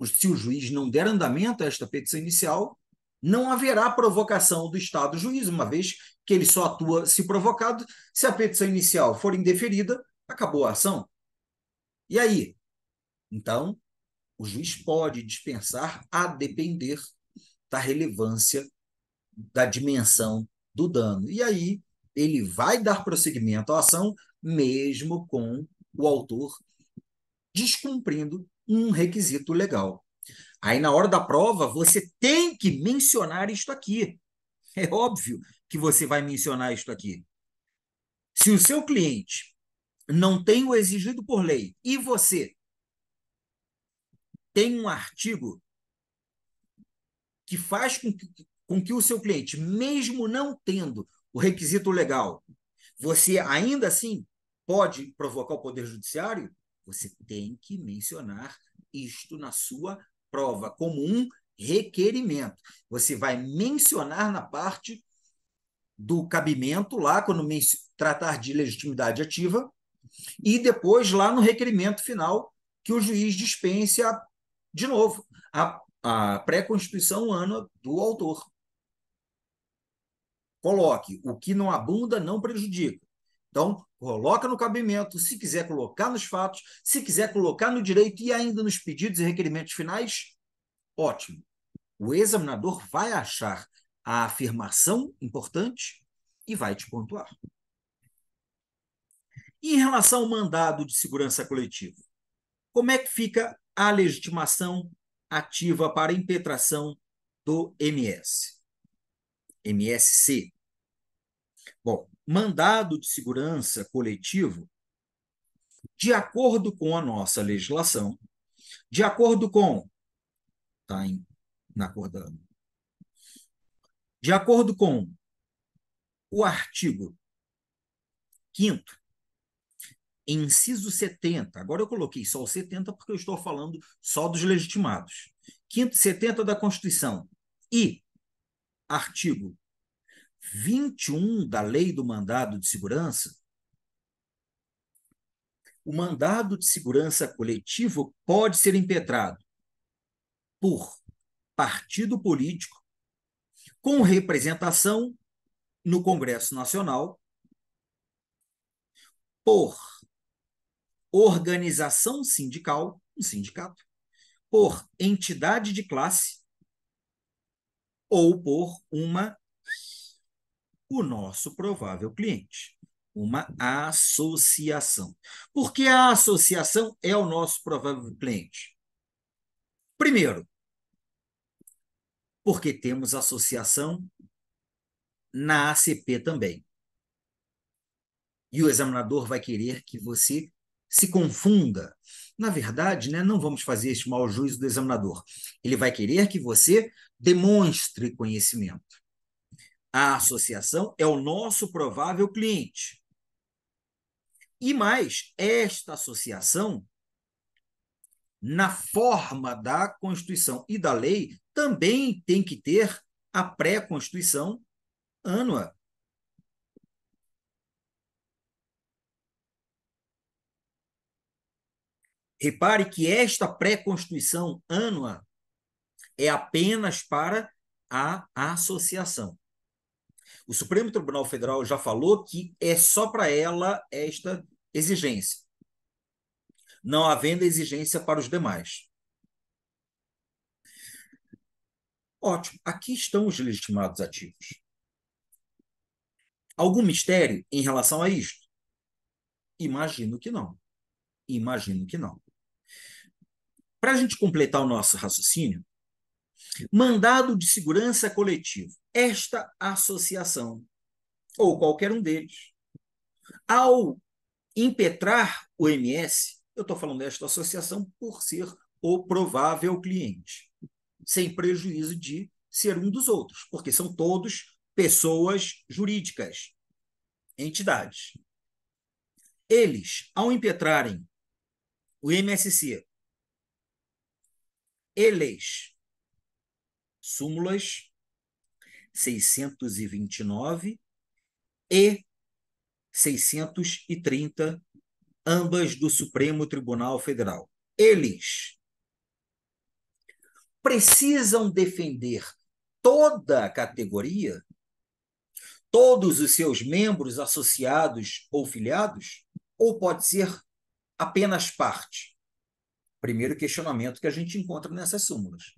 se o juiz não der andamento a esta petição inicial, não haverá provocação do Estado juiz, uma vez que ele só atua se provocado. Se a petição inicial for indeferida, acabou a ação. E aí? Então, o juiz pode dispensar a depender da relevância, da dimensão do dano. E aí, ele vai dar prosseguimento à ação, mesmo com o autor descumprindo um requisito legal. Aí, na hora da prova, você tem que mencionar isto aqui. É óbvio que você vai mencionar isto aqui. Se o seu cliente não tem o exigido por lei e você tem um artigo que faz com que o seu cliente, mesmo não tendo o requisito legal, você ainda assim pode provocar o Poder Judiciário, você tem que mencionar isto na sua prova como um requerimento. Você vai mencionar na parte do cabimento, lá quando tratar de legitimidade ativa, e depois lá no requerimento final que o juiz dispense de novo a pré-constituição ânua do autor. Coloque: o que não abunda não prejudica. Então, coloca no cabimento, se quiser colocar nos fatos, se quiser colocar no direito e ainda nos pedidos e requerimentos finais, ótimo. O examinador vai achar a afirmação importante e vai te pontuar. E em relação ao mandado de segurança coletiva, como é que fica a legitimação ativa para impetração do MS? MSC. Bom, mandado de segurança coletivo, de acordo com a nossa legislação, de acordo com, tá, na cor da, de acordo com o artigo 5º, inciso 70, agora eu coloquei só o 70 porque eu estou falando só dos legitimados, 5º e 70 da Constituição, e artigo 21 da Lei do Mandado de Segurança, o mandado de segurança coletivo pode ser impetrado por partido político com representação no Congresso Nacional, por organização sindical, um sindicato, por entidade de classe ou por o nosso provável cliente, uma associação. Por que a associação é o nosso provável cliente? Primeiro, porque temos associação na ACP também. E o examinador vai querer que você se confunda. Na verdade, né, não vamos fazer este mau juízo do examinador. Ele vai querer que você demonstre conhecimento. A associação é o nosso provável cliente. E mais, esta associação, na forma da Constituição e da lei, também tem que ter a pré-constituição ânua. Repare que esta pré-constituição ânua é apenas para a associação. O Supremo Tribunal Federal já falou que é só para ela esta exigência, não havendo exigência para os demais. Ótimo, aqui estão os legitimados ativos. Algum mistério em relação a isto? Imagino que não. Imagino que não. Para a gente completar o nosso raciocínio, mandado de segurança coletivo, esta associação, ou qualquer um deles, ao impetrar o MS, eu estou falando desta associação por ser o provável cliente, sem prejuízo de ser um dos outros, porque são todos pessoas jurídicas, entidades. Eles, ao impetrarem o MSC, eles, súmulas 629 e 630, ambas do Supremo Tribunal Federal. Eles precisam defender toda a categoria, todos os seus membros associados ou filiados, ou pode ser apenas parte? Primeiro questionamento que a gente encontra nessas súmulas.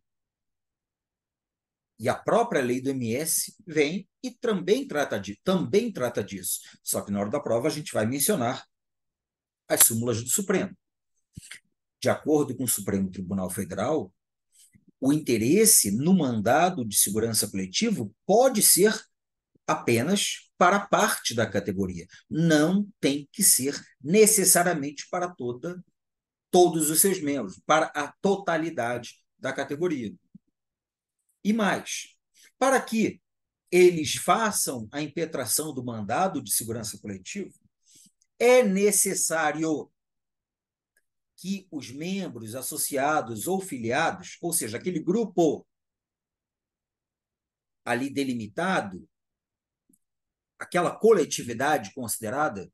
E a própria lei do MS vem e também trata disso. Só que na hora da prova a gente vai mencionar as súmulas do Supremo. De acordo com o Supremo Tribunal Federal, o interesse no mandado de segurança coletivo pode ser apenas para parte da categoria. Não tem que ser necessariamente para todos os seus membros, para a totalidade da categoria. E mais, para que eles façam a impetração do mandado de segurança coletivo, é necessário que os membros associados ou filiados, ou seja, aquele grupo ali delimitado, aquela coletividade considerada,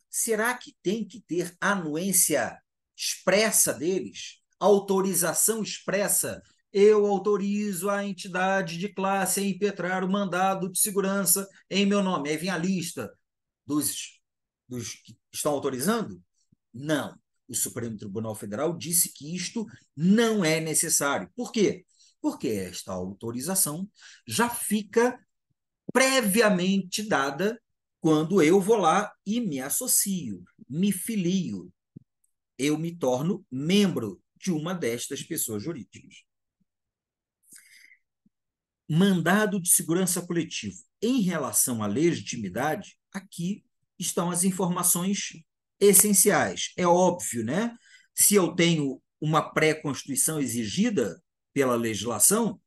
será que tem que ter anuência expressa deles? Autorização expressa? Eu autorizo a entidade de classe a impetrar o mandado de segurança em meu nome. Aí vem a lista dos que estão autorizando? Não. O Supremo Tribunal Federal disse que isto não é necessário. Por quê? Porque esta autorização já fica previamente dada quando eu vou lá e me associo, me filio. Eu me torno membro de uma destas pessoas jurídicas. Mandado de segurança coletivo. Em relação à legitimidade, aqui estão as informações essenciais. É óbvio, né? Se eu tenho uma pré-constituição exigida pela legislação,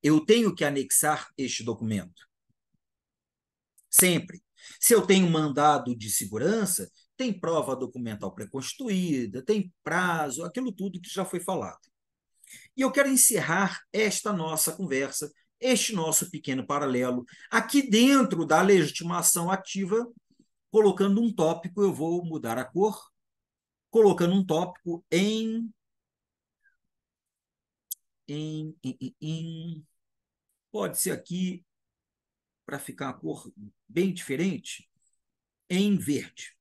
eu tenho que anexar este documento. Sempre. Se eu tenho mandado de segurança, tem prova documental pré-constituída, tem prazo, aquilo tudo que já foi falado. E eu quero encerrar esta nossa conversa este nosso pequeno paralelo. Aqui dentro da legitimação ativa, colocando um tópico, eu vou mudar a cor, colocando um tópico pode ser aqui, para ficar a cor bem diferente, em verde.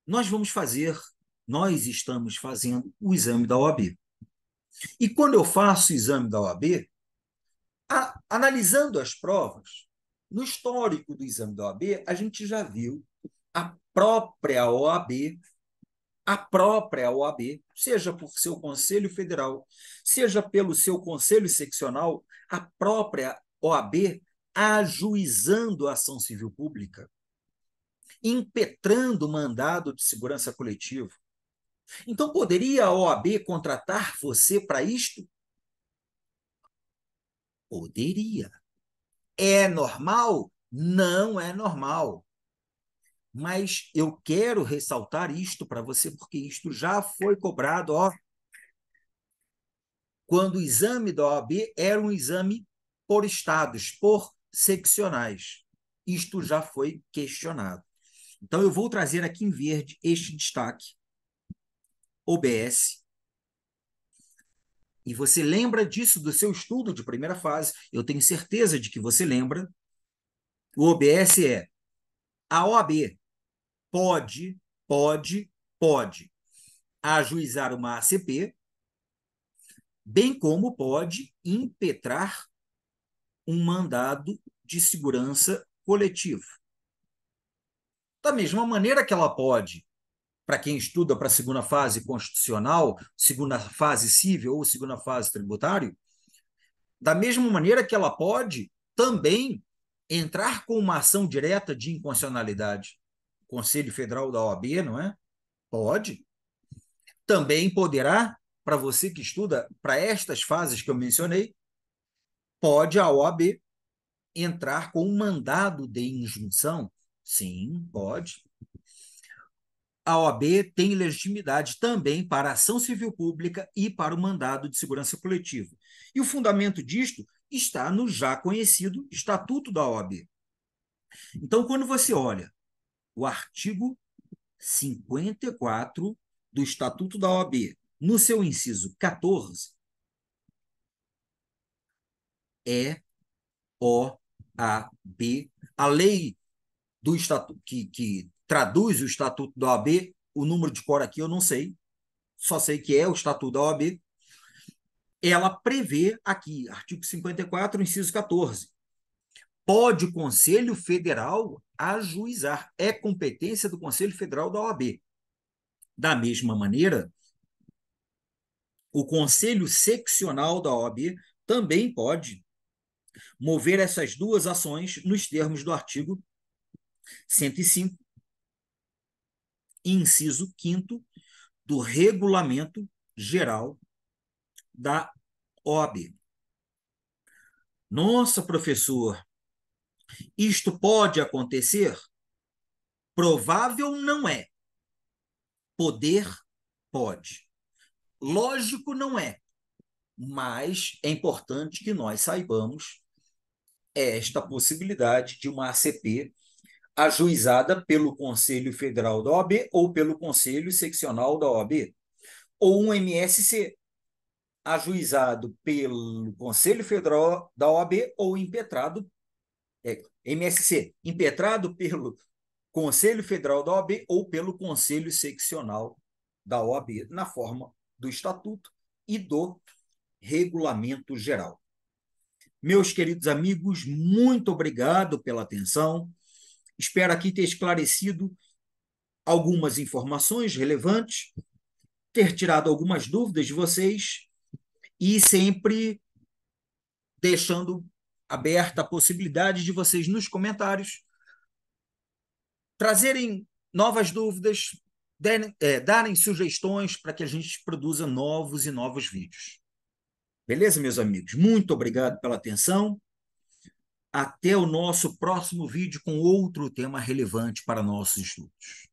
Nós estamos fazendo o exame da OAB. E quando eu faço o exame da OAB, analisando as provas, no histórico do exame da OAB, a gente já viu a própria OAB, seja por seu Conselho Federal, seja pelo seu Conselho Seccional, a própria OAB ajuizando a ação civil pública, impetrando mandado de segurança coletivo. Então, poderia a OAB contratar você para isto? Poderia. É normal? Não é normal. Mas eu quero ressaltar isto para você, porque isto já foi cobrado, quando o exame da OAB era um exame por estados, por seccionais. Isto já foi questionado. Então, eu vou trazer aqui em verde este destaque, OBS. E você lembra disso do seu estudo de primeira fase, eu tenho certeza de que você lembra. O OBS é: a OAB pode ajuizar uma ACP, bem como pode impetrar um mandado de segurança coletivo. Da mesma maneira que ela pode, para quem estuda para a segunda fase constitucional, segunda fase civil ou segunda fase tributário, da mesma maneira que ela pode também entrar com uma ação direta de inconstitucionalidade. Conselho Federal da OAB, não é? Pode. Também poderá, para você que estuda para estas fases que eu mencionei, pode a OAB entrar com um mandado de injunção? Sim, pode. A OAB tem legitimidade também para a ação civil pública e para o mandado de segurança coletiva. E o fundamento disto está no já conhecido Estatuto da OAB. Então, quando você olha o artigo 54 do Estatuto da OAB, no seu inciso 14, é OAB, a lei do estatuto que traduz o Estatuto da OAB, o número de cor aqui eu não sei, só sei que é o Estatuto da OAB, ela prevê aqui, artigo 54, inciso 14, pode o Conselho Federal ajuizar, é competência do Conselho Federal da OAB. Da mesma maneira, o Conselho Seccional da OAB também pode mover essas duas ações nos termos do artigo 105, inciso 5º do Regulamento Geral da OAB. Nossa, professor, isto pode acontecer? Provável não é. Poder pode. Lógico não é. Mas é importante que nós saibamos esta possibilidade de uma ACP ajuizada pelo Conselho Federal da OAB ou pelo Conselho Seccional da OAB, ou um MSC ajuizado pelo Conselho Federal da OAB ou impetrado, MSC, impetrado pelo Conselho Federal da OAB ou pelo Conselho Seccional da OAB, na forma do Estatuto e do Regulamento Geral. Meus queridos amigos, muito obrigado pela atenção. Espero aqui ter esclarecido algumas informações relevantes, ter tirado algumas dúvidas de vocês e sempre deixando aberta a possibilidade de vocês nos comentários trazerem novas dúvidas, darem sugestões para que a gente produza novos e novos vídeos. Beleza, meus amigos? Muito obrigado pela atenção. Até o nosso próximo vídeo com outro tema relevante para nossos estudos.